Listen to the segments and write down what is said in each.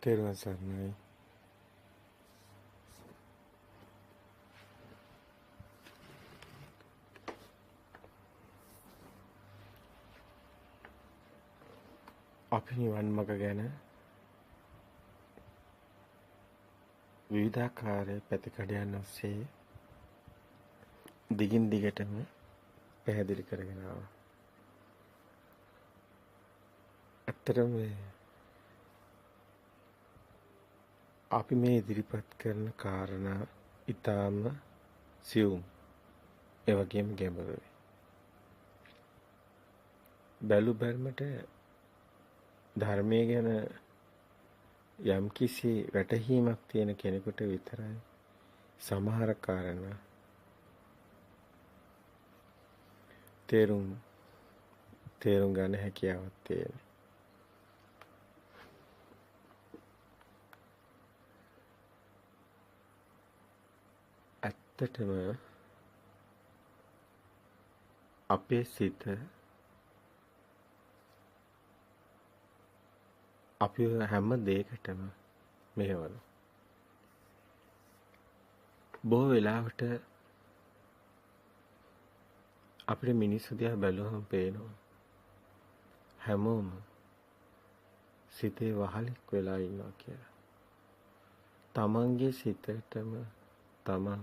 තෙරුවන් සරණයි. අපි නිවන් මඟ ගැන විවිධාකාර පැතිකඩයන් ඔස්සේ දිගින් දිගටම පැහැදිලි කරගෙන ආවා. ඇත්තටම අපි මේ ඉදිරිපත් කරන කාරණා ඊටාම සියුම් ඒ වගේම ගැඹුරුයි. බැලු බැලමට ධර්මයේ ගැන යම්කිසි වැටහීමක් තියෙන කෙනෙකුට විතරයි සමහර කාරණා තේරුම් ගන්න හැකියාවක් තියෙනවා. ඇත්තටම අපේ සිත අපි හැම දෙයකටම මෙහෙවන. බොහෝ වෙලාවට අපේ මිනිස්සු දිහා බැලුවම පේනවා හැමෝම සිතේ වහලෙක් වෙලා ඉන්නවා කියලා. තමන්ගේ සිතටම තමන්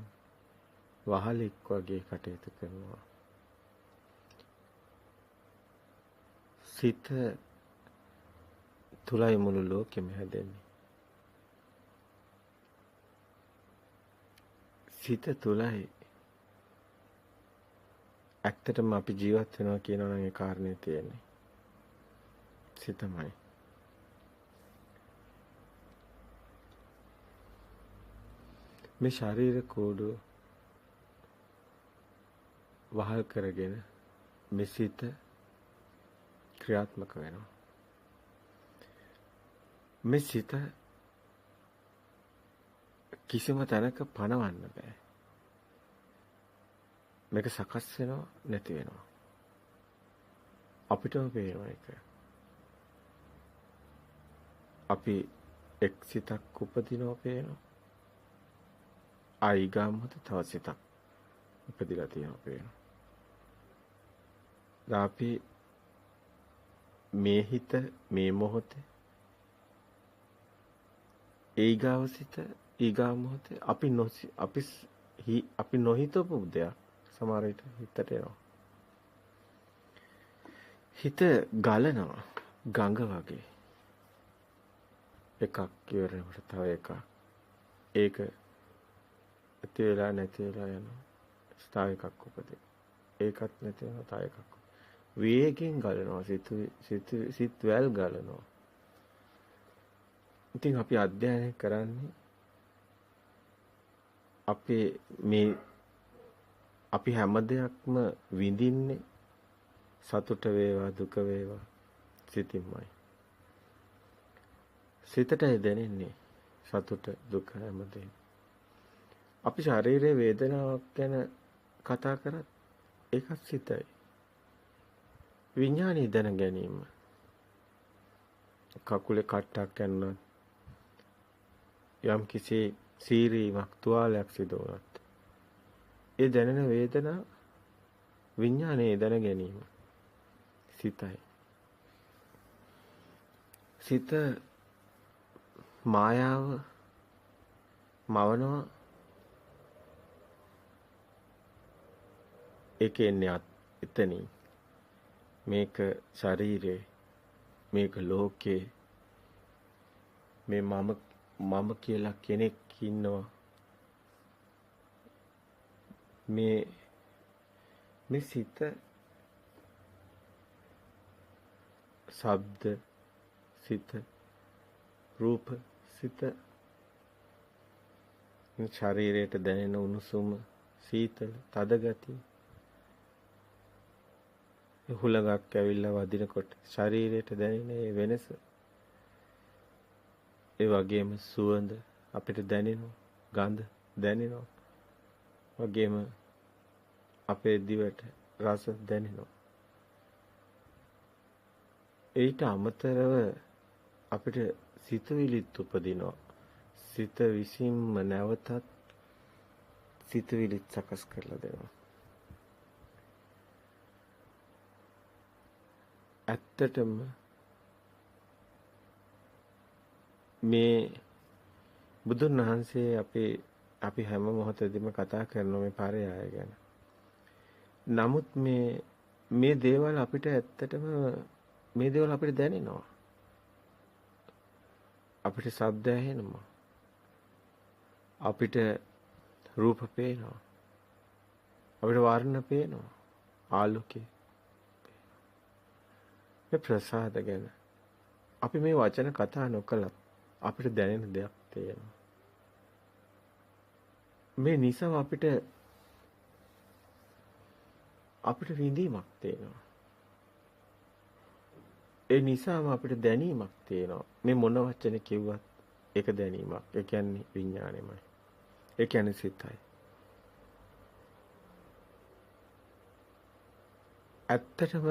වහලෙක් වගේ කටයුතු කරනවා. සිත තුලයි මුළු ලෝකෙම හැදෙන්නේ. සිත තුලයි ඇත්තටම අපි ජීවත් වෙනවා කියනවා නම් ඒ කාරණේ තියෙන්නේ. සිතමයි. මේ ශරීර කෝඩු වහල් කරගෙන මේ සිත ක්‍රියාත්මක වෙනවා. මේ සිත කිසිම තැනක පණවන්න බෑ. මේක සකස් වෙනවා නැති වෙනවා. අපිටම පේනවා ඒක. අපි එක් සිතක් උපදිනවා පේනවා. ආයිගාමත තව සිතක් උපදිලා තියෙනවා පේනවා. අපි මේ හිත මේ මොහොතේ ඊගාව සිත ඊගාව මොහොතේ අපි නොහිතපු දෙයක් සමහර විට හිතට එනවා. හිත ගලනවා ගඟ වගේ. එකක් ඉවරනකොට තව එකක්. ඒක ඇති වෙලා නැති වෙලා යනවා. තව එකක් උපදින. ඒකත් නැති වෙනවා තව එකක්. වේගෙන් ගලනවා සිත් වැල් ගලනවා. ඉතින් අපි අධ්‍යයනය කරන්නේ අපි හැම දෙයක්ම විඳින්නේ සතුට වේවා දුක වේවා සිතින්මයි. සිතටයි දැනෙන්නේ සතුට දුක හැමදේම. අපි ශරීරයේ වේදනාවක් ගැන කතා කරත් ඒකත් සිතයි. විඥානීය දැන ගැනීම. කකුලේ කට්ටක් යනවත් යම් කිසි සීරීමක් තුවාලයක් සිදු වුණත් ඒ දැනෙන වේදනා විඥානයේ දැන ගැනීම සිතයි. සිත මායාව මවනවා. ඒක එන්නේ එතනින්. මේක ශරීරේ මේක ලෝකේ මේ මම කියලා කෙනෙක් ඉන්නවා. මේ සිත ශබ්ද සිත රූප සිත ශරීරයට දැනෙන උණුසුම සීතල තද ගතිය හුලඟක් ඇවිල්ලා වදිනකොට ශරීරයට දැනෙන වෙනස ඒ වගේම සුවඳ අපිට දැනෙනවා ගඳ දැනෙනවා වගේම අපේ දිවට රස දැනෙනවා. ඊට අමතරව අපිට සිතුවිලිත් උපදිනවා. සිත විසින්ම නැවතත් සිතුවිලිත් සකස් කරලා දෙනවා. ඇත්තටම මේ බුදුන් වහන්සේ අපි හැම මොහොතෙදිම කතා කරන මේ පරයය ගැන. නමුත් මේ දේවල් අපිට ඇත්තටම මේ දේවල් අපිට දැනෙනවා. අපිට ශබ්ද ඇහෙනවා. අපිට රූප පේනවා. අපිට වර්ණ පේනවා. ආලෝකේ. මේ ප්‍රසාද ගැන අපි මේ වචන කතා නොකලත් අපිට දැනෙන දෙයක් තියෙනවා. මේ නිසා අපිට විඳීමක් තියෙනවා. ඒ නිසාම අපිට දැනීමක් තියෙනවා. මේ මොන වචන කිව්වත් ඒක දැනීමක්. ඒ කියන්නේ විඥාණයමයි. ඒ කියන්නේ සිතයි. ඇත්තටම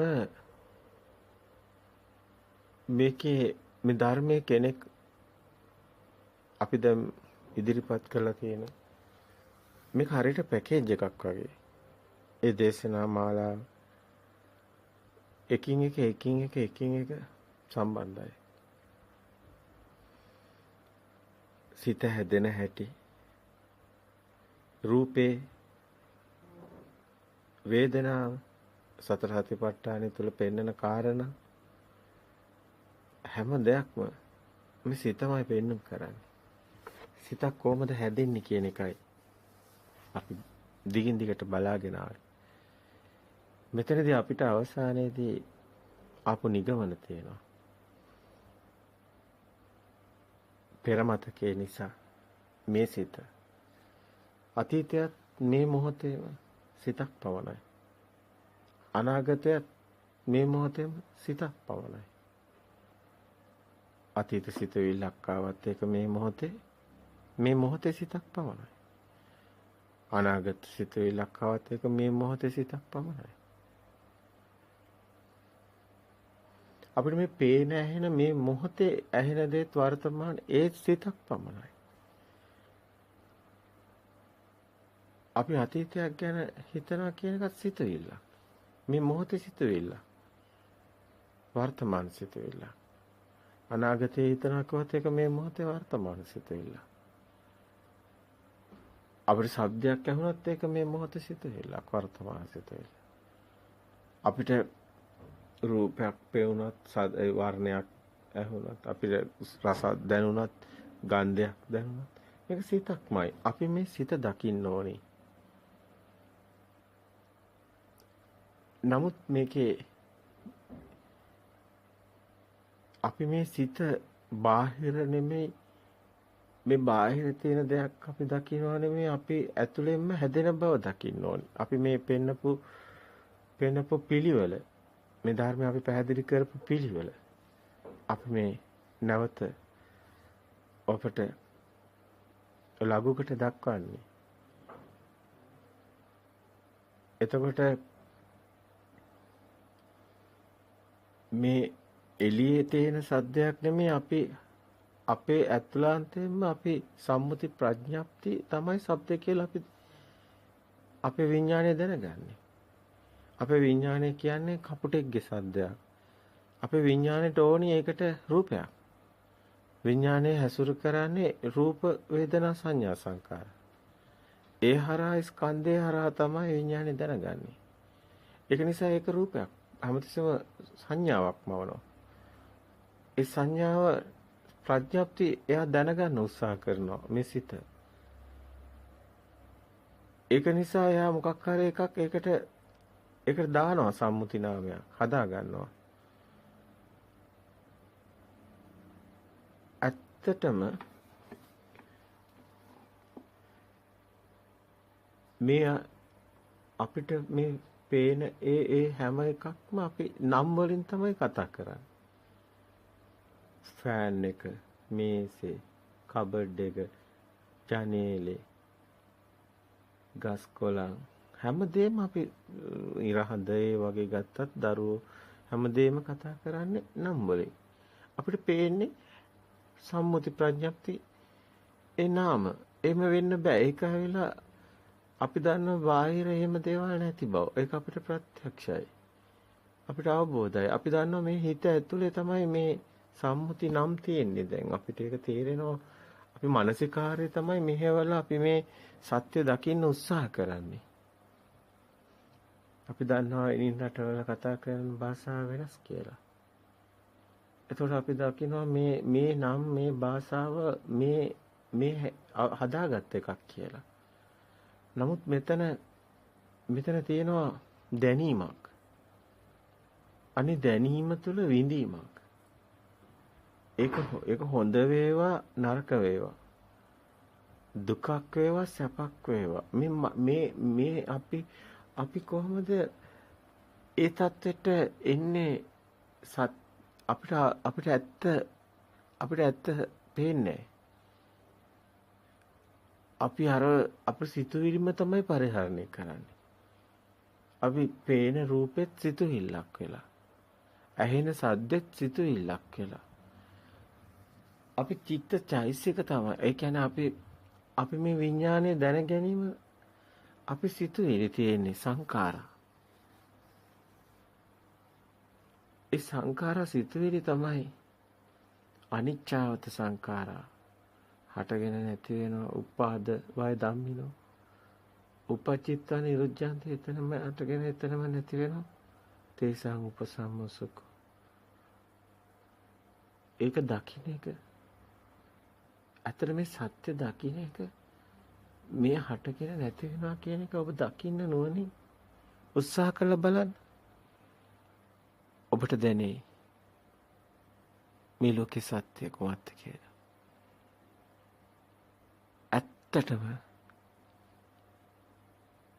මේ ධර්මයේ කෙනෙක් අපි දැන් ඉදිරිපත් කරලා තියෙන මේක හරියට පැකේජ් එකක් වගේ. ඒ දේශනා මාලාව එකින් එක සම්බන්ධයි. සිත හැදෙන හැටි, රූපේ, වේදනාව, සතර සතිපට්ඨානය තුල පෙන්වන කාරණා හැම දෙයක්ම මේ සිතමයි පෙන්වන්න කරන්නේ. සිතක් කොහොමද හැදෙන්නේ කියන එකයි අපි දිගින් දිගට බලාගෙන ආවේ. මෙතනදී අපිට අවසානයේදී ආපු නිගමන තියෙනවා. පෙර මතකේ නිසා මේ සිත අතීතයත් මේ මොහොතේම සිතක් පවණයි. අනාගතයත් මේ මොහොතේම සිතක් පවණයි. අතීත සිතුවිල්ලක් ආවත් ඒක මේ මොහොතේ සිතක් පමණයි. අනාගත සිතුවිල්ලක් ආවත් ඒක මේ මොහොතේ සිතක් පමණයි. අපිට මේ පේන ඇහෙන මේ මොහොතේ ඇහෙන දේත් වර්තමාන ඒ සිතක් පමණයි. අපි අතීතයක් ගැන හිතනවා කියන එකත් සිතුවිල්ල. මේ මොහොතේ සිතුවිල්ල. වර්තමාන සිතුවිල්ල. අනාගතයේ හිතනවා කිව්වොත් ඒක මේ මොහොතේ වර්තමාන සිතුවිල්ල. අපිට ශබ්දයක් ඇහුණොත් ඒක මේ මොහොතේ සිතුවිල්ලක් වර්තමාන සිතුවිල්ල. අපිට රූපයක් පෙවුනත් වර්ණයක් ඇහුණත් අපිට රස දැනුණත් ගන්ධයක් දැනුණත් මේක සිතක්මයි. අපි මේ සිත දකින්න ඕනේ. නමුත් මේකේ අපි මේ සිත බාහිර නෙමෙයි මේ බාහිර තියෙන දෙයක් අපි දකින්නවා නෙමෙයි අපි ඇතුළෙන්ම හැදෙන බව දකින්න ඕනේ. අපි මේ පෙන්නපු පිළිවෙල මේ ධර්මය අපි පැහැදිලි කරපු පිළිවෙල අපි මේ නැවත ඔබට ලඝුකට දක්වන්නේ. එතකොට මේ එළියේ තියෙන සද්දයක් නෙමෙයි අපි අපේ ඇතුළාන්තයෙන්ම අපි සම්මුති ප්‍රඥප්ති තමයි ශබ්ද කියලා අපි අපේ විඥාණය දැනගන්නේ. අපේ විඥාණය කියන්නේ කපුටෙක්ගේ සද්දයක්. අපේ විඥාණයට ඕනි ඒකට රූපයක්. විඥාණය හැසුරු කරන්නේ රූප වේදනා සංඥා සංකාර. ඒ හරහා ස්කන්ධය හරහා තමයි විඥාණය දැනගන්නේ. ඒක නිසා ඒක රූපයක්. හැමතිස්සෙම සංඥාවක්ම වනවා. ඒ සංඥාව ප්‍රඥප්ති එයා දැනගන්න උත්සාහ කරනවා මේ සිත. ඒක නිසා එයා මොකක් හරි එකක් ඒකට දානවා සම්මුති නාමයක් හදා ගන්නවා. ඇත්තටම මේ අපිට මේ පේන ඒ හැම එකක්ම අපි නම් වලින් තමයි කතා කරන්නේ. ෆෑන් එක, මේසේ, කබඩ් එක, ජනේලේ, ගස් කොළන් හැමදේම අපි ඉරහඳ ඒ වගේ ගත්තත් දරුවෝ හැමදේම කතා කරන්නේ නම් වලින්. අපිට පේන්නේ සම්මුති ප්‍රඥප්ති ඒ නාම එහෙම වෙන්න බෑ. ඒක ඇවිල්ලා අපි දන්න බාහිර එහෙම දේවල් නැති බව. ඒක අපිට ප්‍රත්‍යක්ෂයි. අපිට අවබෝධයි. අපි දන්නවා මේ හිත ඇතුලේ තමයි මේ සම්මුති නම් තියෙන්නේ. දැන් අපිට ඒක තේරෙනවා. අපි මානසිකාර්යය තමයි මෙහෙवला අපි මේ සත්‍ය දකින්න උත්සාහ කරන්නේ. අපි දන්නවා ඉනින් රටවල කතා කරන භාෂාව වෙනස් කියලා. එතකොට අපි දකිනවා මේ නම් මේ භාෂාව මේ හදාගත් එකක් කියලා. නමුත් මෙතන තියෙනවා දැනීමක්. අනේ දැනීම තුළ විඳීමක්. ඒක හොඳ වේවා නරක වේවා. දුකක් වේවා සැපක් වේවා. මේ අපි කොහොමද ඒ தත්වෙට එන්නේ? අපිට ඇත්ත පේන්නේ. අපි අපේ සිතුවිලිම තමයි පරිහරණය කරන්නේ. අපි පේන රූපෙත් සිතුවිල්ලක් වෙලා. ඇහෙන සද්දෙත් සිතුවිල්ලක් වෙලා. අපි චිත්ත චෛසික තමයි. ඒ කියන්නේ අපි මේ විඥානය දැන ගැනීම අපි සිතුවිලි තියෙන්නේ සංඛාරා. ඒ සංඛාරා සිතුවිලි තමයි අනිච්චවත සංඛාරා. හටගෙන නැති වෙනවා උපාද වය ධම්මිනෝ. උපචිත්ත නිරුද්ධාන්ත එතනම හටගෙන එතනම නැති වෙනවා. තේසං උපසම්මසුක. ඒක දකින්න එක. අතර මේ සත්‍ය දකින්න එක මේ හටගෙන නැති වෙනවා කියන එක ඔබ දකින්න නුවණින් උත්සාහ කරලා බලන්න. ඔබට දැනේ මේ ලෝකේ සත්‍ය කොහොමද කියලා. ඇත්තටම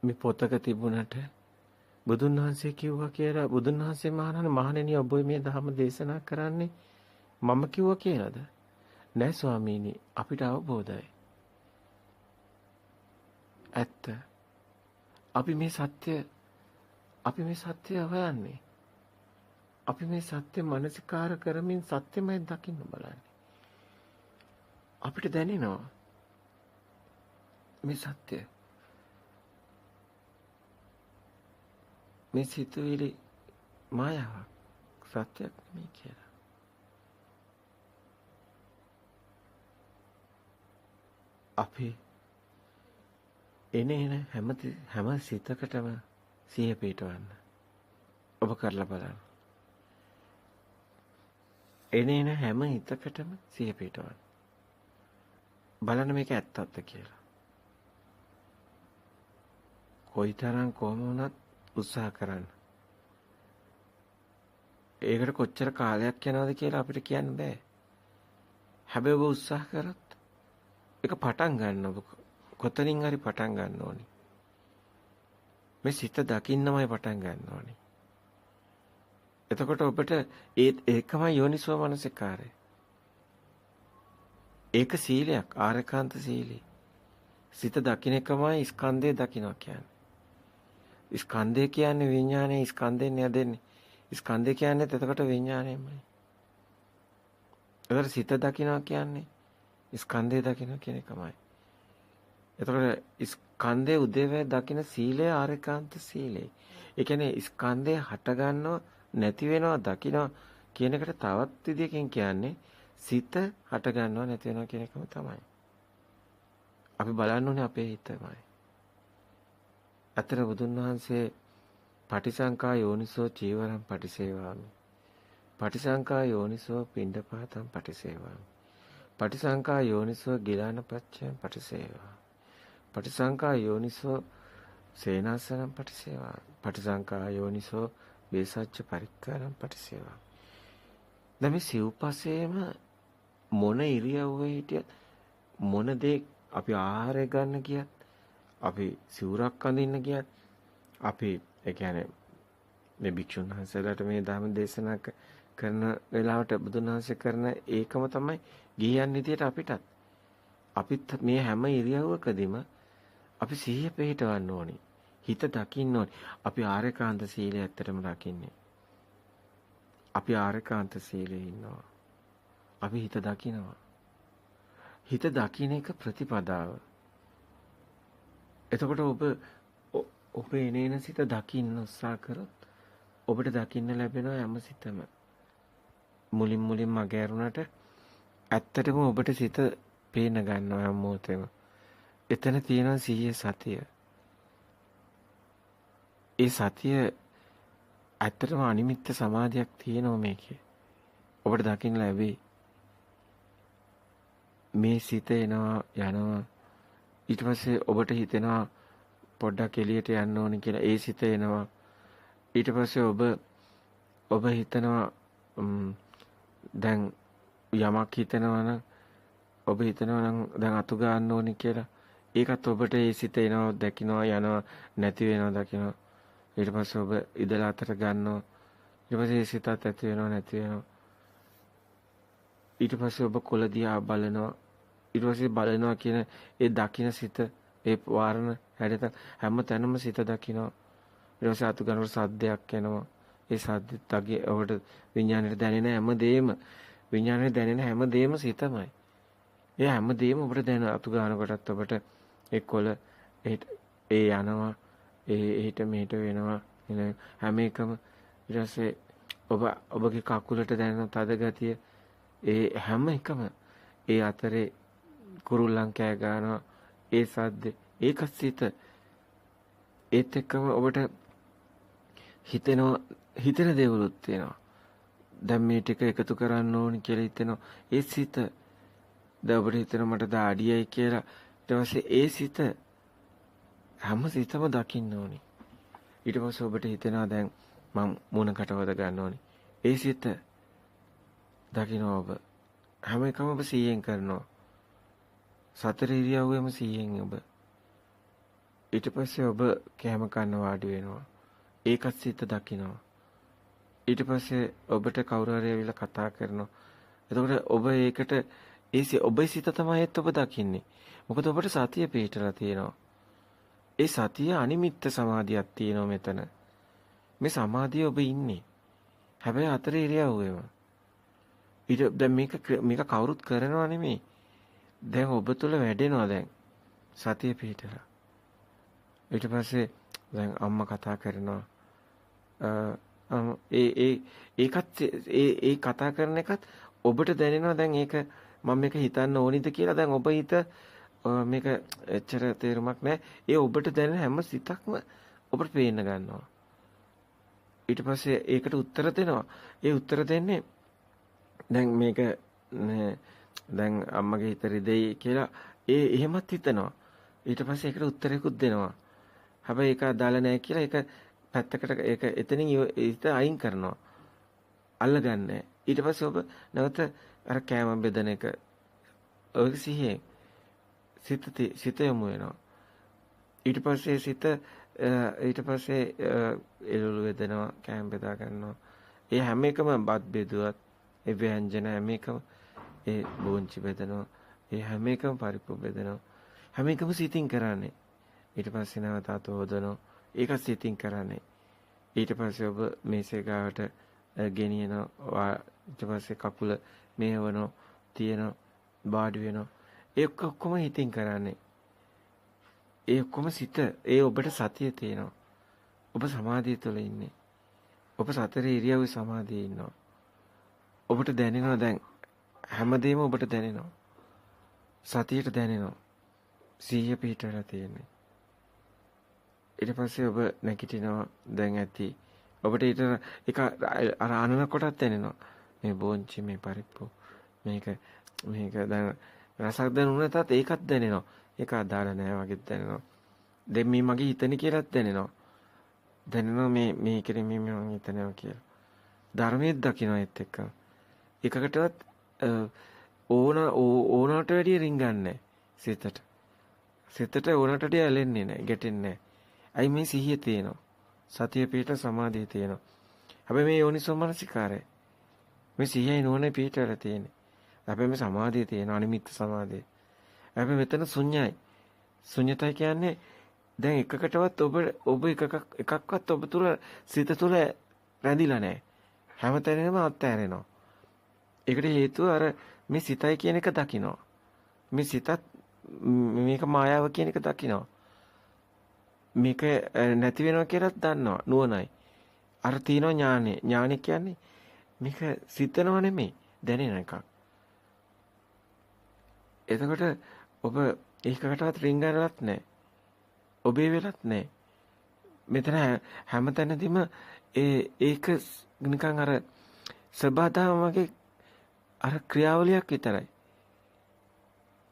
මේ පොතක තිබුණට බුදුන් වහන්සේ කිව්වා කියලා බුදුන් වහන්සේ මහණෙනි ඔබ මේ ධර්ම දේශනා කරන්නේ මම කිව්වා කියලාද? නෑ ස්වාමීනි අපිට අවබෝධයි. ඇත්ත. අපි මේ සත්‍ය හොයන්නේ. අපි මේ සත්‍ය මනසිකාර කරමින් සත්‍යමයි දකින්න බලන්නේ. අපිට දැනෙනවා මේ සත්‍ය. මේ සිතුවිලි මායාවක් සත්‍යයක් නෙමෙයි කියලා. අපි එන හැම සිතකටම සිහිය පිටවන්න. ඔබ කරලා බලන්න. එන හැම හිතකටම සිහිය පිටවන්න. බලන්න මේක ඇත්තක්ද කියලා. කොයිතරම් කොහොම වුණත් උත්සාහ කරන්න. ඒකට කොච්චර කාලයක් යනවද කියලා අපිට කියන්න බෑ. හැබැයි ඔබ උත්සාහ කරත් ඒක පටන් ගන්න ඔබ කොතනින් හරි පටන් ගන්න ඕනි. මේ සිත දකින්නමයි පටන් ගන්න ඕනි. එතකොට ඔබට ඒකමයි යෝනිසෝ මනසිකාරය. ඒක සීලයක් ආරකාන්ත සීලී. සිත දකින්න එකමයි ස්කන්ධය දකින්නවා කියන්නේ. ස්කන්ධය කියන්නේ විඥානයේ ස්කන්ධෙන් යදෙන්නේ. ස්කන්ධය කියන්නේ එතකොට විඥානයමයි. ඒතර සිත දකින්නවා කියන්නේ ස්කන්ධය දකින්න කියන එකමයි. එතකොට ස්කන්ධයේ උදේවැය දකින්න සීලය ආරකාන්ත සීලය. ඒ කියන්නේ ස්කන්ධය හට ගන්නව නැති වෙනවා දකින්න කියන එකට තවත් විදියකින් කියන්නේ සිත හට ගන්නව නැති වෙනවා කියන එකම තමයි. අපි බලන්න ඕනේ අපේ හිතමයි. අතර බුදුන් වහන්සේ පටිසංකා යෝනිසෝ චීවරම් පටිසේවාමි. පටිසංකා යෝනිසෝ පිණ්ඩපාතම් පටිසේවාමි. පටිසංකා යෝනිසෝ ගිලානපච්චයන් පටිසේවා. පටිසංකා යෝනිසෝ සේනාසනම් පටිසේවා. පටිසංකා යෝනිසෝ වේසච්ච පරික්කාරම් පටිසේවා. දැන් මේ සිව්පසේම මොන ඉරියව්වේ හිටියත් මොන දේ අපි ආහාරය ගන්න ගියත් අපි සිවුරක් අඳින්න ගියත් අපි ඒ කියන්නේ මේ භික්ෂුන් වහන්සේලාට මේ ධර්ම දේශනා කරන වෙලාවට බුදුන් වහන්සේ කරන ඒකම තමයි ගිහියන් විදියට අපිත් මේ හැම ඉරියව්වකදීම අපි සිහිය පිහිටවන්න ඕනි. හිත දකින්න ඕනි. අපි ආරේකාන්ත සීලය ඇත්තටම දකින්නේ. අපි ආරේකාන්ත සීලේ ඉන්නවා. අපි හිත දකිනවා. හිත දකින්න එක ප්‍රතිපදාව. එතකොට ඔබ එනේන සිත දකින්න උත්සාහ කරොත් ඔබට දකින්න ලැබෙනවා හැම සිතම. මුලින් මගහැරුණාට ඇත්තටම ඔබට සිත පේන ගන්නවා හැම මොහොතේම. එතන තියෙනවා සිහිය සතිය. ඒ සතිය ඇත්තටම අනිමිත්ත සමාධියක් තියෙනවා මේකේ. ඔබට දකින්න ලැබෙයි. මේ සිත එනවා යනවා. ඊට පස්සේ ඔබට හිතෙනවා පොඩ්ඩක් එළියට යන්න ඕනේ කියලා. ඒ සිත එනවා. ඊට පස්සේ ඔබ හිතනවා දැන් යමක් හිතනවා නම් ඔබ හිතනවා නම් දැන් අතු ගන්න ඕනේ කියලා. ඒකත් ඔබට ඒ සිත එනවා දකින්නවා යනවා නැති වෙනවා දකින්නවා. ඊට පස්සේ ඔබ ඉදලා අතට ගන්නවා. ඊට පස්සේ ඒ සිතත් ඇති වෙනවා නැති වෙනවා. ඊට පස්සේ ඔබ කොළ දිහා බලනවා. ඊට පස්සේ බලනවා කියන ඒ දකින්න සිත ඒ වාරණ හැඩත හැම තැනම සිත දකින්නවා. ඊට පස්සේ අතු ගන්නකොට සද්දයක් එනවා. ඒ සද්දෙත් අගේ ඔබට විඥාණයට දැනෙන හැමදේම විඥාණයට දැනෙන හැමදේම සිතමයි. ඒ හැමදේම ඔබට දැන අතු ගන්නකොටත් ඔබට ඒ කොළ ඒ යනවා ඒහිට මෙහිට වෙනවා හැම එකම ඊට පස්සේ ඔබගේ කකුලට දැනෙන තද ගතිය ඒ හැම එකම ඒ අතරේ කුරුල්ලන් කෑ ගන්නවා ඒ සද්ද ඒකත් සිත ඒත් එක්කම ඔබට හිතෙන දේවලුත් තියෙනවා දැන් මේ ටික එකතු කරන්න ඕනි කියලා හිතෙනවා ඒ සිත දැන් ඔබට හිතෙනවා මට දාඩියයි කියලා ඊට පස්සේ ඒ සිත හැම සිතම දකින්න ඕනි ඊට පස්සේ ඔබට හිතෙනවා දැන් මම මුණ කටවද ගන්න ඕනි ඒ සිත දකින්න ඔබ හැම එකම ඔබ 100ෙන් කරනවා සතර ඉරියව්වෙම 100ෙන් ඔබ ඊට පස්සේ ඔබ කැම කන්න වාඩි වෙනවා ඒකත් සිත දකින්නවා ඊට පස්සේ ඔබට කවුරු හරි ඇවිල්ලා කතා කරනවා එතකොට ඔබ ඒකට ඔබේ සිත තමයි ඔබ දකින්නේ මොකද ඔබට සතිය පිටලා තියෙනවා ඒ සතිය අනිමිත්ත සමාධියක් තියෙනවා මෙතන මේ සමාධිය ඔබ ඉන්නේ හැබැයි අතර ඉරියව්වෙම ඊට දැන් මේක කවුරුත් කරනවා නෙමෙයි දැන් ඔබ තුල වැඩෙනවා දැන් සතිය පිටලා ඊට පස්සේ දැන් අම්මා කතා කරනවා ඒකත් ඒ කතා කරන එකත් ඔබට දැනෙනවා දැන් ඒක මම මේක හිතන්න ඕනිද කියලා දැන් ඔබ හිත මේක එච්චර තේරුමක් නැහැ ඒ ඔබට දැනෙන හැම සිතක්ම ඔබට පේන්න ගන්නවා ඊට පස්සේ ඒකට උත්තර දෙනවා ඒ උත්තර දෙන්නේ දැන් මේක දැන් අම්මගේ හිත රිදෙයි කියලා එහෙමත් හිතනවා ඊට පස්සේ ඒකට උත්තරයකුත් දෙනවා හැබැයි ඒක අදාළ නැහැ කියලා ඒක පැත්තකට ඒක එතනින් හිත අයින් කරනවා අල්ලගන්නේ ඊට පස්සේ ඔබ නැවත අර කෑම බෙදන එක ඔය සිහියේ සිත යමු වෙනවා ඊට පස්සේ එළවලු බෙදනවා කෑම බෙදා ගන්නවා ඒ හැම එකම බත් බෙදුවත් ඒ ව්‍යංජන හැම එකම ඒ බෝංචි බෙදනවා ඒ හැම එකම පරිප්පු බෙදනවා හැම එකම සිතින් කරන්නේ ඊට පස්සේ නැවත අත හොදනවා ඒක සිතින් කරන්නේ ඊට පස්සේ ඔබ මේසේ ගාවට ගෙනියනවා ඊට පස්සේ කකුල මෙහෙවනවා තියනවා වාඩි වෙනවා ඒ ඔක්කොම හිතින් කරන්නේ ඒ ඔක්කොම සිත ඒ ඔබට සතිය තියෙනවා ඔබ සමාධිය තුළ ඉන්නේ ඔබ සතර ඉරියව්වේ සමාධියේ ඉන්නවා ඔබට දැනෙනවා දැන් හැමදේම ඔබට දැනෙනවා සතියට දැනෙනවා සිහිය පිටරලා තියෙන්නේ ඊට පස්සේ ඔබ නැගිටිනවා දැන් ඇති ඔබට ඒක අර අනන කොටත් දැනෙනවා මේ බෝංචි මේ පරිප්පු මේක දැන් රසක් දැනුණාටත් ඒකත් දැනෙනවා ඒක අදාළ නැහැ වගේ දැනෙනවා දැන් මේ මගේ හිතන්නේ කියලාත් දැනෙනවා මේ කෙරේ මේ මම හිතනවා කියලා ධර්මයේ දකින්න ඒත් එක්ක එකකටවත් ඕනට වැඩිය රින්ගන්නේ සිතට ඕනට වැඩිය ඇලෙන්නේ නැහැ ගැටෙන්නේ නැහැ මේ සිහිය තියෙනවා සතිය පිට සමාධිය තියෙනවා හැබැයි මේ යෝනිසෝ මනසිකාරය මේ සිහියයි නෝනේ පිටවල තියෙන්නේ හැබැයි මේ සමාධිය තියෙන අනිමිත්ත සමාධිය හැබැයි මෙතන ශුන්‍යයි ශුන්‍යතයි කියන්නේ දැන් එකකටවත් ඔබ එකක්වත් ඔබ තුල සිත තුල රැඳිලා නැහැ හැමතැනම අත්හැරෙනවා ඒකට හේතුව අර මේ සිතයි කියන එක දකිනවා මේ සිතත් මේක මායාව කියන එක දකිනවා. මේක නැති වෙනවා කියලාත් දන්නවා නුවණයි. අර තියෙනවා ඥානෙ. ඥානෙ කියන්නේ මේක සිතනව නෙමෙයි දැනෙන එකක්. එතකොට ඔබ ඒකකටවත් රිංගනලත් නැහැ. ඔබේ වෙලත් නැහැ. මෙතන හැමතැනදීම ඒක නිකන් අර සබදාම වගේ අර ක්‍රියාවලියක් විතරයි.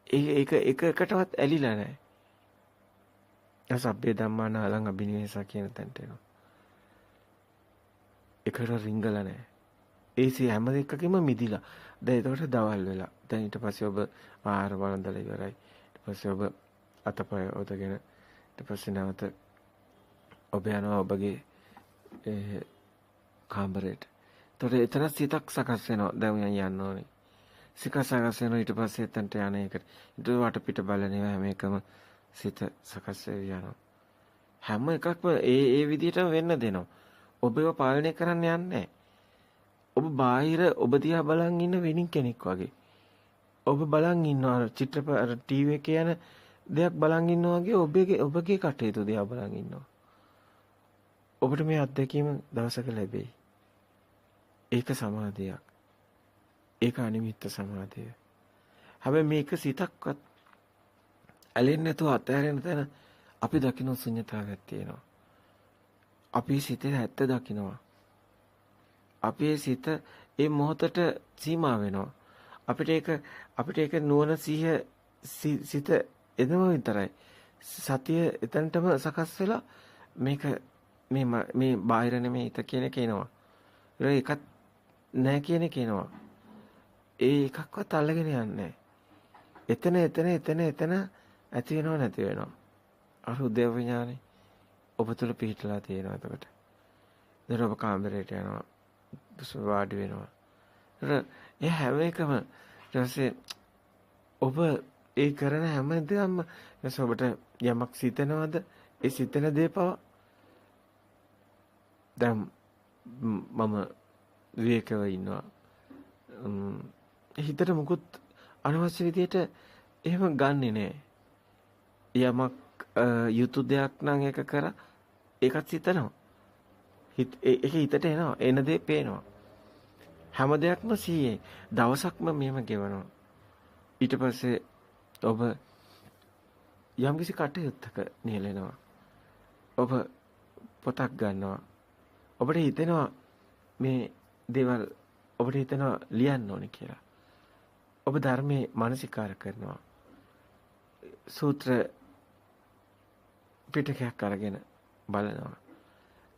ඒක එකකටවත් ඇලිලා නැහැ. අසබ්බේ ධම්මාන අලං අබිනිවෙසා කියන තැනට එනවා. එකට රිංගලා නැහැ. ඒසි හැම එකකෙම මිදිලා. දැන් එතකොට දවල් වෙලා. දැන් ඊට පස්සේ ඔබ ආහාර වළඳලා ඉවරයි. ඊට පස්සේ ඔබ අතපය ඔතගෙන ඊට පස්සේ නැවත ඔබ යනවා ඔබගේ කාමරයට. එතකොට එතන සිතක් සකස් වෙනවා. දැන් යන්න ඕනේ. සිත සකස් වෙනවා ඊට පස්සේ එතනට යන එකට. ඊට වටපිට බලන ඒවා හැම එකම සිත සකස් වෙවි යනවා. හැම එකක්ම ඒ විදිහටම වෙන්න දෙනවා. ඔබව පාලනය කරන්න යන්නේ ඔබ බාහිර ඔබ දිහා බලන් ඉන්න වෙනින් කෙනෙක් වගේ. ඔබ බලන් ඉන්නවා චිත්‍රපට ටීවී එකේ යන දෙයක් බලන් ඉන්නවා වගේ ඔබගේ කටයුතු දිහා බලන් ඉන්නවා. ඔබට මේ අත්දැකීම දවසක ලැබෙයි. ඒක සමාධියක්. ඒක අනිමිත්ත සමාධිය. හැබැයි මේක සිතක්වත් ඇලෙන්නේ නැතුව අතහැරෙන තැන අපි දකින්න ශුන්‍යතාවයක් තියෙනවා. අපි සිතේ ඇත්ත දකින්නවා. අපේ සිත ඒ මොහොතට සීමා වෙනවා. අපිට ඒක නුවණ සිත එදම විතරයි. සතිය එතනටම සකස් වෙලා මේක මේ බාහිර නෙමෙයි හිත කියන එක එනවා. ඒකත් නැහැ කියන එක එනවා. ඒ එකක්වත් අල්ලගෙන යන්නේ එතන ඇති වෙනව නැති වෙනව. අර උද්‍යව විඥානේ ඔබ තුල පිහිටලා තියෙනවා එතකොට. දැන් ඔබ කාමරයට යනවා. වාඩි වෙනවා. ඒ හැම එකම ඊටසේ ඔබ ඒ කරන හැම දෙයක්ම ඔබට යමක් සිතනවද? ඒ සිතන දේ පව දැන් මම විවේකව ඉන්නවා. හිතට මුකුත් අනවශ්‍ය විදියට එහෙම ගන්නෙ නෑ. යමක් යුතු දෙයක් නම් ඒක කර ඒකත් සිතනවා. ඒක හිතට එනවා. එන දේ පේනවා. හැම දෙයක්ම සීයේ. දවසක්ම මෙහෙම ගෙවනවා. ඊට පස්සේ ඔබ යම්කිසි කටයුත්තක නියැලෙනවා. ඔබ පොතක් ගන්නවා. ඔබට හිතෙනවා මේ දේවල් ඔබට හිතෙනවා ලියන්න ඕනේ කියලා. ඔබ ධර්මයේ මානසිකාර කරනවා. සූත්‍ර පිටකයක් අරගෙන බලනවා.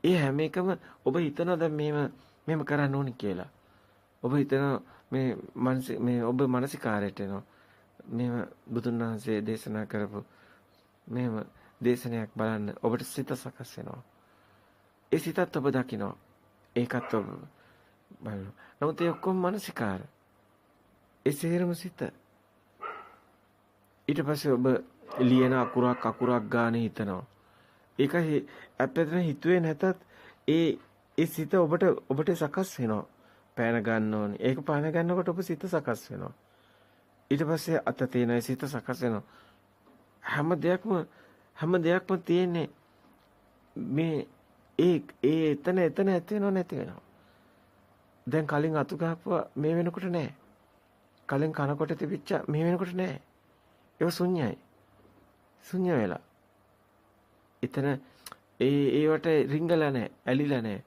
ඒ හැම එකම ඔබ හිතනවා දැන් මෙහෙම කරන්න ඕනේ කියලා. ඔබ හිතනවා මේ ඔබ මානසිකාරයට එනවා. මෙහෙම බුදුන් වහන්සේ දේශනා කරපු මෙහෙම දේශනයක් බලන්න ඔබට සිත සකස් වෙනවා. ඒ සිතත් ඔබ දකිනවා. ඒකත් ඔබ බලනවා. නමුත් ඒ ඔක්කොම මානසිකාර. ඒ සියරම සිත. ඊට පස්සේ ඔබ ලියන අකුරක් ගානේ හිතනවා. ඒකයි අපිටම හිතුවේ නැතත් ඒ සිත ඔබට සකස් වෙනවා. පෑන ගන්න ඕනේ. ඒක පෑන ගන්නකොට ඔබ සිත සකස් වෙනවා. ඊට පස්සේ අත තේන සිත සකස් වෙනවා. හැම දෙයක්ම තියෙන්නේ මේ එතන ඇති වෙනව නැති වෙනවා. දැන් කලින් අතු ගහපුවා මේ වෙනකොට නැහැ. කලින් කනකොට තිබිච්ච මේ වෙනකොට නැහැ. ඒක ශුන්‍යයි. ශුන්‍ය වෙලා. එතන ඒවට රිංගලා නැහැ, ඇලිලා නැහැ.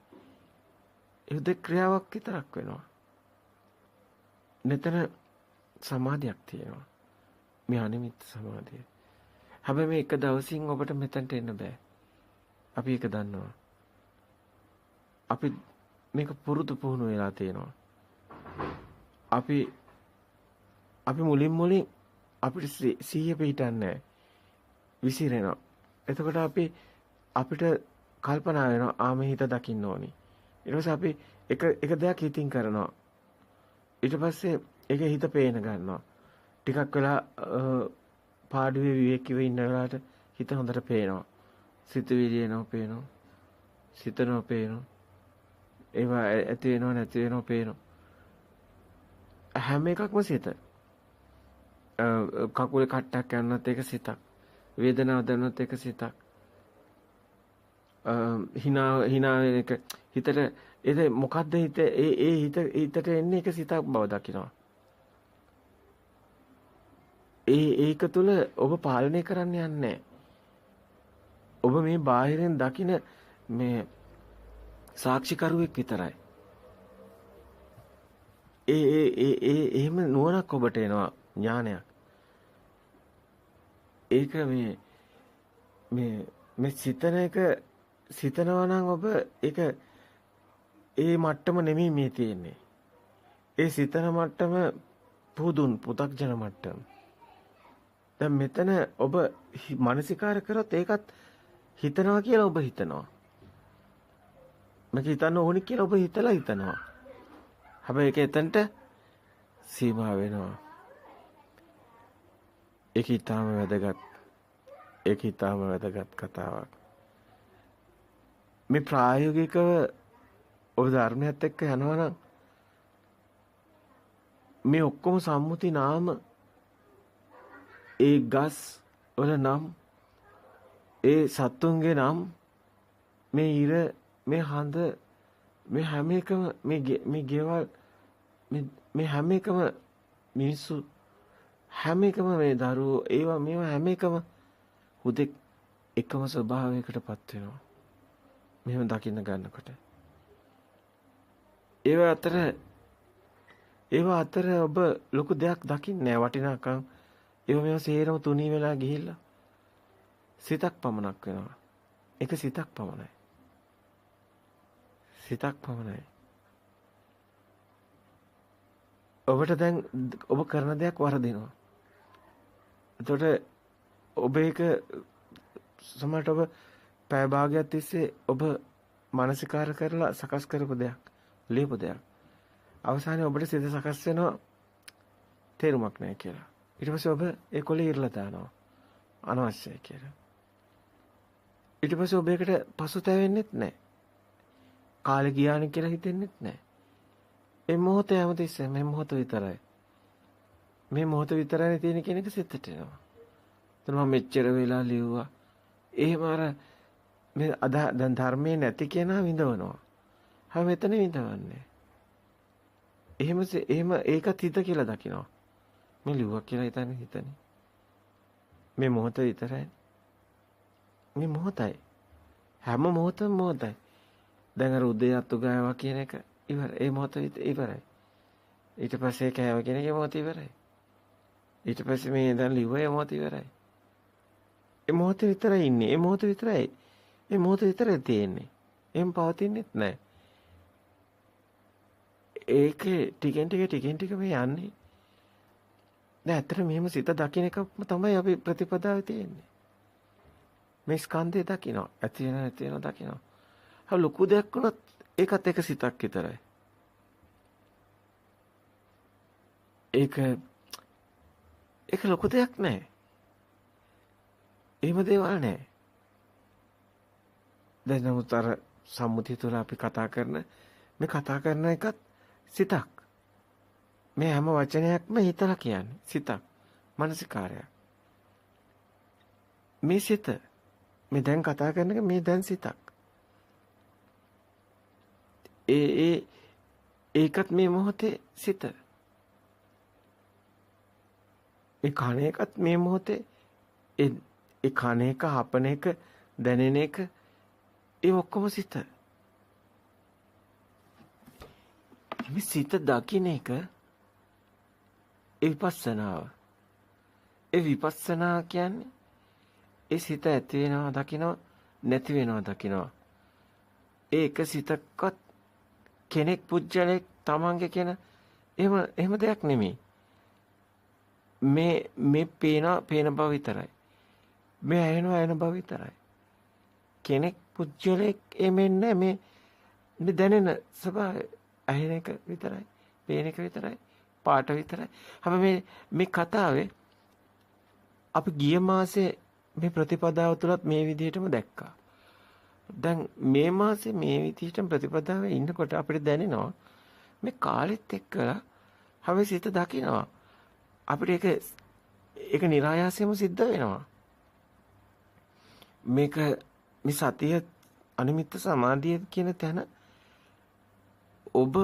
ඒ දෙක ක්‍රියාවක් විතරක් වෙනවා. මෙතන සමාධියක් තියෙනවා. මේ අනිමිත් සමාධිය. හැබැයි මේ එක දවසින් ඔබට මෙතනට එන්න බෑ. අපි ඒක දන්නවා. අපි මේක පුරුදු පුහුණු වෙලා තියෙනවා. අපි මුලින් අපිට සිහිය පිටන්නේ විසිරෙනවා. එතකොට අපිට කල්පනා වෙනවා මේ හිත දකින්න ඕනි. ඊට පස්සේ අපි එක දෙයක් හිතින් කරනවා. ඊට පස්සේ ඒක හිත පේන ගන්නවා. ටිකක් වෙලා පාඩුවේ විවේකීව ඉන්න වෙලාවට හිත හොඳට පේනවා. සිතුවිලි එනවා පේනවා. සිතනවා පේනවා. ඒවා ඇති වෙනව නැති වෙනව පේනවා. හැම එකක්ම සිත. කකුලේ කට්ටක් යනවත් ඒක සිතක්. වේදනාවක් දැනුනොත් ඒක සිතක්. හිනා වෙන එක හිතට ඒ මොකද්ද හිතට එන්නේ ඒක සිතක් බව දකිනවා. ඒක තුල ඔබ පාලනය කරන්න යන්නේ ඔබ මේ බාහිරෙන් දකින මේ සාක්ෂිකරුවෙක් විතරයි. එහෙම නුවණක් ඔබට එනවා ඥානයක්. ඒක මේ සිතන එක සිතනවා නම් ඔබ ඒක ඒ මට්ටම නෙමෙයි මේ තියෙන්නේ. ඒ සිතන මට්ටම පු탁ජන මට්ටම. දැන් මෙතන ඔබ මානසිකාර කරොත් ඒකත් හිතනවා කියලා ඔබ හිතනවා. මේක හිතන්න ඕනි කියලා ඔබ හිතනවා. හැබැයි ඒක එතනට සීමා වෙනවා. ඒක ඊටාම වැදගත් කතාවක්. මේ ප්‍රායෝගිකව ඔබ ධර්මයත් එක්ක යනවා නම් මේ ඔක්කොම සම්මුති නාම ඒ ගස් වල නම් ඒ සත්තුන්ගේ නම් මේ ඉර මේ හඳ මේ හැම එකම මේ ගෙවල් මේ හැම එකම මිනිස්සු හැම එකම මේ දරුවෝ ඒවා මේවා හැම එකම හුදෙක් එකම ස්වභාවයකටපත් වෙනවා. මෙහෙම දකින්න ගන්නකොට ඒවා අතර ඔබ ලොකු දෙයක් දකින්නේ නැහැ වටිනාකම්. ඒවා මේවා සේරම තුනී වෙලා ගිහිල්ලා සිතක් පමණක් වෙනවා. ඒක සිතක් පමණයි. ඔබට දැන් ඔබ කරන දෙයක් වරදිනවා. එතකොට ඔබ ඒක සමහරට ඔබ පැය භාගයක් තිස්සේ ඔබ මානසිකාර කරලා සකස් කරපු දෙයක්, ලියපු දෙයක්. අවසානයේ ඔබට සිත සකස් වෙනවා තේරුමක් නැහැ කියලා. ඊට පස්සේ ඔබ ඒ කොලේ ඉරලා දානවා අනවශ්‍යයි කියලා. ඊට පස්සේ ඔබ ඒකට පසුතැවෙන්නෙත් නැහැ. කාලේ ගියානේ කියලා හිතෙන්නෙත් නැහැ. මේ මොහොතේ හැමතිස්සෙම මේ මොහොත විතරයි. මේ මොහොත විතරයි තියෙන කෙනෙක් සිතට එනවා. එතන මම මෙච්චර වෙලා ලිව්වා. එහෙම අර මේ දැන් ධර්මයේ නැති කෙනා විඳවනවා. හැම මෙතන විඳවන්නේ. එහෙම ඒකත් හිත කියලා දකිනවා. මේ ලිව්වා කියලා හිතන්නේ. මේ මොහොත විතරයි. මේ මොහොතයි. හැම මොහොතම මොහොතයි. දැන් අර උදේත් උගාවා කියන එක ඉවර. ඒ මොහොත ඉවරයි. ඊට පස්සේ කෑව කියන එක මොහොත ඉවරයි. ඊට පස්සේ මේ දැන් ලිව්වා ඒ මොහොත ඉවරයි. ඒ මොහොත විතරයි ඉන්නේ. ඒ මොහොත විතරයි. ඒ මොහොත විතරයි තියෙන්නේ. එහෙම පවතින්නෙත් නැහැ. ඒක ටිකෙන් ටික මේ යන්නේ. දැන් ඇත්තට මෙහෙම සිත දකින්න එකම තමයි අපි ප්‍රතිපදාවේ තියෙන්නේ. මේ ස්කන්ධය දකිනවා. ඇති වෙන නැති වෙන දකිනවා. හා ලොකු දෙයක් වුණත් ඒකත් එක සිතක් විතරයි. ඒක ලොකු දෙයක් නෑ. එහෙම දේවල් නෑ. දැන් නමුත් අර සම්මුතිය තුළ අපි කතා කරන එකත් සිතක්. මේ හැම වචනයක්ම හිතලා කියන්නේ සිතක්. මානසිකාරයක්. මේ සිත මේ දැන් කතා කරන එක මේ දැන් සිතක්. ඒකත් මේ මොහොතේ සිත. මේ කණ එකත් මේ මොහොතේ ඒ කණ එක, හපන එක, දැනෙන එක ඒ ඔක්කොම සිත. මේ සිත දකින්න එක ඒ විපස්සනාව. ඒ විපස්සනා කියන්නේ ඒ සිත ඇති වෙනවා දකිනවා, නැති වෙනවා දකිනවා. ඒ එක සිතක්වත් කෙනෙක් පුජ්‍යලෙක් තමන්ගේ කියන එහෙම දෙයක් නෙමෙයි. මේ පේන බව විතරයි. මේ ඇහෙන බව විතරයි. කෙනෙක් පුජ්‍යලෙක් එමෙන්නේ මේ දැනෙන ස්වභාවය ඇහෙන එක විතරයි. පේන එක විතරයි. පාට විතරයි. හැබැයි මේ කතාවේ අපි ගිය මාසේ මේ ප්‍රතිපදාව තුලත් මේ විදිහටම දැක්කා. දැන් මේ මාසේ මේ විදිහටම ප්‍රතිපදාවේ ඉන්නකොට අපිට දැනෙනවා මේ කාලෙත් එක්කලා හැබැයි සිත දකිනවා. අපිට ඒක ඒක નિરાයාසයෙන්ම සිද්ධ වෙනවා. මේක මේ සතිය අනිමිත්ත සමාධිය කියන තැන ඔබ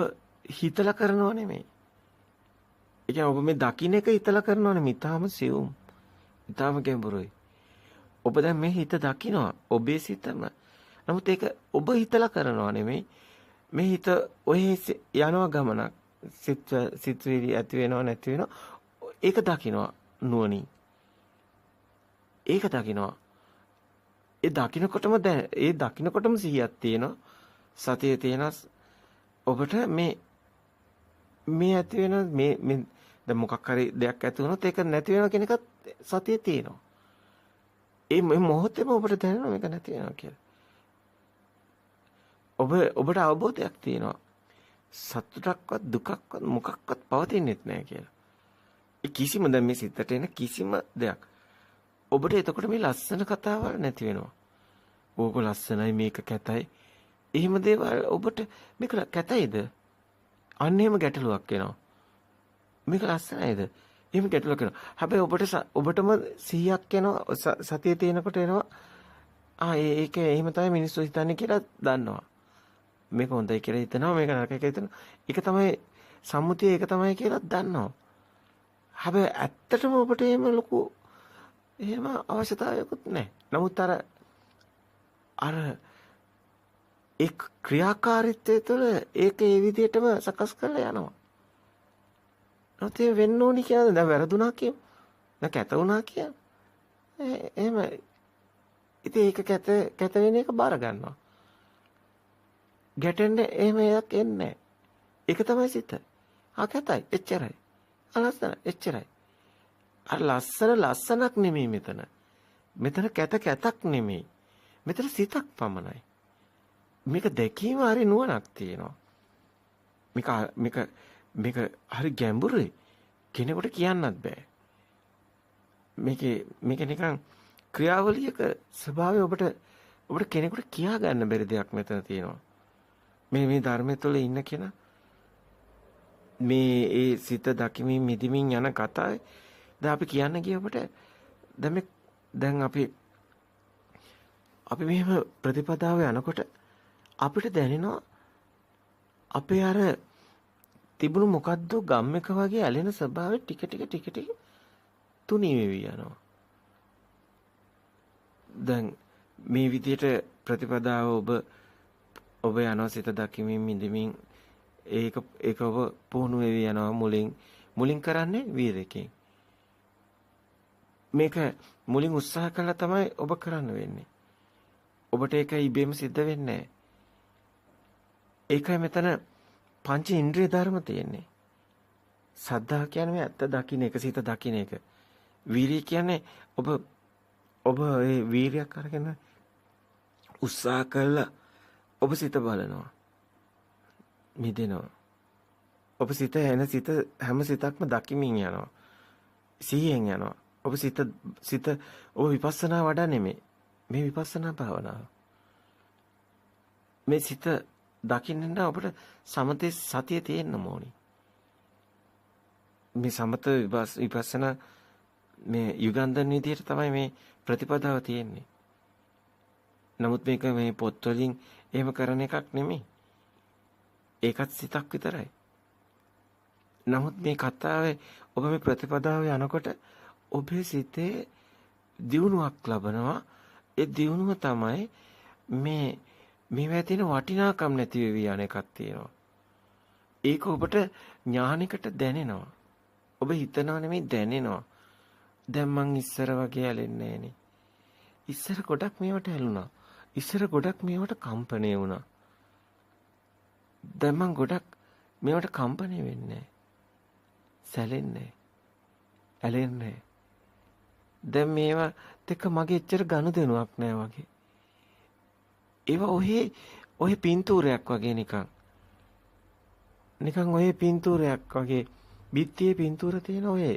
හිතලා කරනව නෙමෙයි. ඒ කියන්නේ ඔබ මේ දකින්න එක හිතලා කරනව නෙමෙයි. ඊටාම සියුම්. ඊටාම ගැඹුරුයි. ඔබ දැන් මේ හිත දකින්නවා. ඔබේ සිතම. නමුත් ඒක ඔබ හිතලා කරනව නෙමෙයි. මේ හිත ඔය යනවා ගමනක්. සිත්විලි ඇති වෙනව නැති වෙනව. ඒක දකින්නවා නුවණින්. ඒක දකින්නවා. ඒ දකින්නකොටම දැන් ඒ දකින්නකොටම සිහියක් තියෙනවා. සතියේ තියෙනවා. ඔබට මේ ඇති වෙන මේ දැන් මොකක් හරි දෙයක් ඇති වුණොත් ඒක නැති වෙනවා කියන එකත් සතියේ තියෙනවා. ඒ මොහොතේම ඔබට දැනෙනවා මේක නැති වෙනවා කියලා. ඔබට අවබෝධයක් තියෙනවා. සතුටක්වත් දුකක්වත් මොකක්වත් පවතින්නේ නැහැ කියලා. ඒ කිසිම දැන් මේ සිතට එන කිසිම දෙයක් ඔබට එතකොට මේ ලස්සන කතාවල් නැති වෙනවා. ඕක ලස්සනයි මේක කැතයි. එහෙම දේවල් ඔබට මේක කැතයිද? අන්න එහෙම ගැටලුවක් එනවා. මේක ලස්සනයිද? එහෙම ගැටලුවක් එනවා. හැබැයි ඔබටම 100ක් එනවා සතියේ තියෙනකොට එනවා. ඒක එහෙම තමයි මිනිස්සු හිතන්නේ කියලා දන්නවා. මේක හොඳයි කියලා හිතනවා මේක නරකයි කියලා හිතනවා. ඒක තමයි සම්මුතිය ඒක තමයි කියලා දන්නවා. හැබැයි ඇත්තටම ඔබට එහෙම ලොකු එහෙම අවශ්‍යතාවයකුත් නැහැ. නමුත් අර ඒ ක්‍රියාකාරීත්වය තුළ ඒක ඒ විදිහටම සකස් කරලා යනවා. නැත්නම් වෙන්න ඕනි කියන්නේ දැන් වැරදුනා කියමු. දැන් කැත වුණා කියන්නේ. එහෙම ඉතින් ඒක කැත වෙන එක බාර ගන්නවා. ගැටෙන්නේ එහෙම එකක් එන්නේ නැහැ. ඒක තමයි සිත. කැතයි එච්චරයි. ලස්සන එච්චරයි. අර ලස්සනක් නෙමෙයි මෙතන. මෙතන කැතක් නෙමෙයි. මෙතන සිතක් පමණයි. මේක දැකීම හරි නුවණක් තියෙනවා. මේක හරි ගැඹුරුයි. කෙනෙකුට කියන්නත් බෑ. මේක නිකන් ක්‍රියාවලියක ස්වභාවය ඔබට කෙනෙකුට කියා ගන්න බැරි දෙයක් මෙතන තියෙනවා. මේ ධර්මයේ තුල ඉන්න කෙනා මේ ඒ සිත දකිමින් මිදිමින් යන කතාවේ දැන් අපි කියන්න ගිය ඔබට දැන් අපි මෙහෙම ප්‍රතිපදාවේ යනකොට අපිට දැනෙනවා අපේ අර තිබුණු මොකද්ද ගම් එක වගේ ඇලෙන ස්වභාවය ටික ටික තුනී වෙවි යනවා. දැන් මේ විදිහට ප්‍රතිපදාව ඔබ යනවා සිත දකිමින් මිදමින් ඒක ඔබ පුහුණු වෙවි යනවා මුලින් කරන්නේ වීරකෙන්. මේක මුලින් උත්සාහ කළා තමයි ඔබ කරන්න වෙන්නේ. ඔබට ඒක ඉබේම සිද්ධ වෙන්නේ නැහැ. ඒකයි මෙතන පංච ඉන්ද්‍රිය ධර්ම තියෙන්නේ. සද්ධා කියන්නේ ඇත්ත දකින්න එක, සිත දකින්න එක. වීරිය කියන්නේ ඔබ ඒ වීරියක් අරගෙන උත්සාහ කළා ඔබ සිත බලනවා. මිදෙනවා. ඔබ සිත හැම සිතක්ම දකිමින් යනවා. සිහියෙන් යනවා. ඔබ සිත ඔබ විපස්සනා වඩා නෙමෙයි. මේ විපස්සනා භාවනාව. මේ සිත දකින්න නම් ඔබට සමතේ සතිය තියෙන්න ඕනි. මේ සමත විපස්සනා මේ යුගන්ධන් විදියට තමයි මේ ප්‍රතිපදාව තියෙන්නේ. නමුත් මේක මේ පොත් වලින් එහෙම කරන එකක් නෙමෙයි. ඒකත් සිතක් විතරයි. නමුත් මේ කතාවේ ඔබ මේ ප්‍රතිපදාවේ යනකොට ඔබේ සිතේ දියුණුවක් ලබනවා. ඒ දියුණුව තමයි මේවා තියෙන වටිනාකම් නැති වෙවි යන එකක් තියෙනවා. ඒක ඔබට ඥානිකට දැනෙනවා. ඔබ හිතනවා නෙමෙයි දැනෙනවා. දැන් මං ඉස්සර වගේ ඇලෙන්නේ නැහනේ. ඉස්සර ගොඩක් මේවට ඇලුනා. ඉස්සර ගොඩක් මේවට කම්පණය වුණා. දැන් මං ගොඩක් මේවට කම්පණය වෙන්නේ නැහැ. සැලෙන්නේ නැහැ. ඇලෙන්නේ නැහැ. දැන් මේවා දෙක මගේ එච්චර ගනුදෙනුවක් නැහැ වගේ. ඒවා ඔහේ පින්තූරයක් වගේ නිකන් ඔහේ පින්තූරයක් වගේ බිත්තියේ පින්තූර තියෙන ඔහේ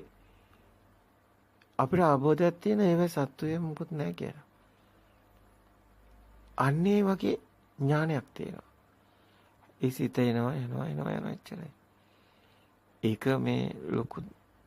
අපිට අවබෝධයක් තියෙන ඒවා සත්වයේ මොකුත් නැහැ කියලා. අන්නේ වගේ ඥානයක් තියෙනවා. ඒ සිත එනවා එච්චරයි. ඒක මේ ලොකු